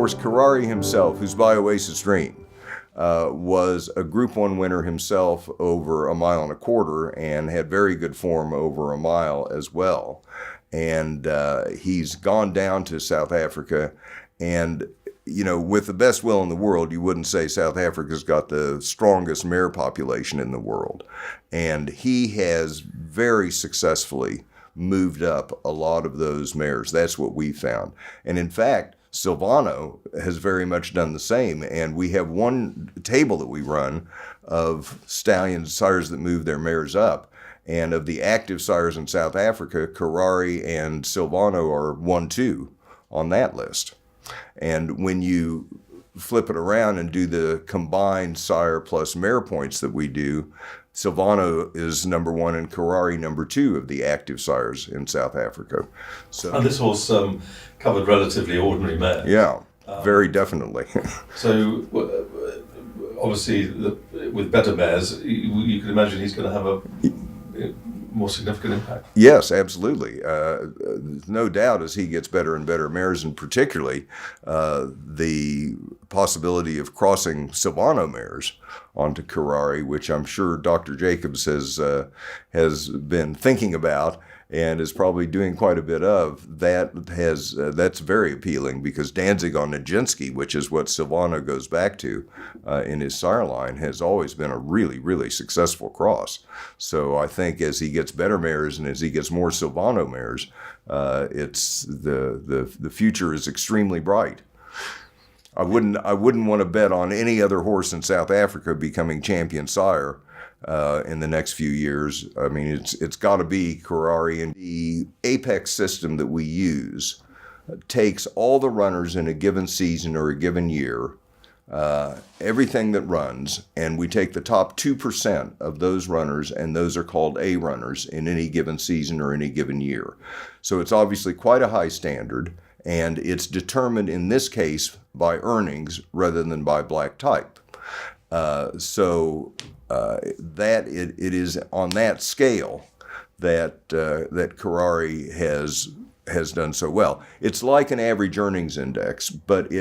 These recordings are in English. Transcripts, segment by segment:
course, Querari himself, who's by Oasis Dream, was a Group 1 winner himself over 1.25 miles and had very good form over a mile as well. And he's gone down to South Africa, and with the best will in the world, you wouldn't say South Africa's got the strongest mare population in the world. And he has very successfully moved up a lot of those mares. That's what we found. And in fact, Silvano has very much done the same. And we have one table that we run of stallions, sires that move their mares up. And of the active sires in South Africa, Querari and Silvano are 1-2 on that list. And when you flip it around and do the combined sire plus mare points that we do, Silvano is number 1 and Querari number 2 of the active sires in South Africa. So, and this horse covered relatively ordinary mares. Yeah, very definitely. So obviously, with better mares, you can imagine he's going to have a more significant impact. Yes, absolutely. No doubt as he gets better and better mares, and particularly the possibility of crossing Silvano mares onto Querari, which I'm sure Dr. Jacobs has been thinking about and is probably doing quite a bit of. That's very appealing, because Danzig on Nijinsky, which is what Silvano goes back to in his sire line, has always been a really, really successful cross. So I think as he gets better mares and as he gets more Silvano mares, it's the future is extremely bright. I wouldn't want to bet on any other horse in South Africa becoming champion sire in the next few years. I mean, it's got to be Querari. And the Apex system that we use takes all the runners in a given season or a given year, everything that runs, and we take the top 2% of those runners, and those are called A runners in any given season or any given year. So it's obviously quite a high standard, and it's determined in this case by earnings rather than by black type. That it is on that scale that Querari has done so well. It's like an average earnings index, but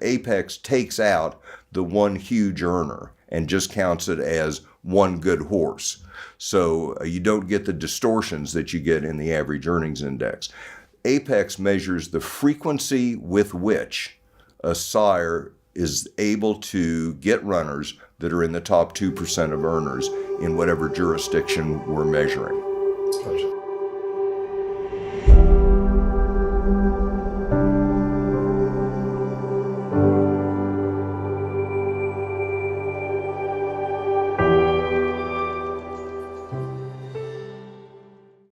Apex takes out the one huge earner and just counts it as one good horse. So you don't get the distortions that you get in the average earnings index. Apex measures the frequency with which a sire is able to get runners that are in the top 2% of earners in whatever jurisdiction we're measuring. Gotcha.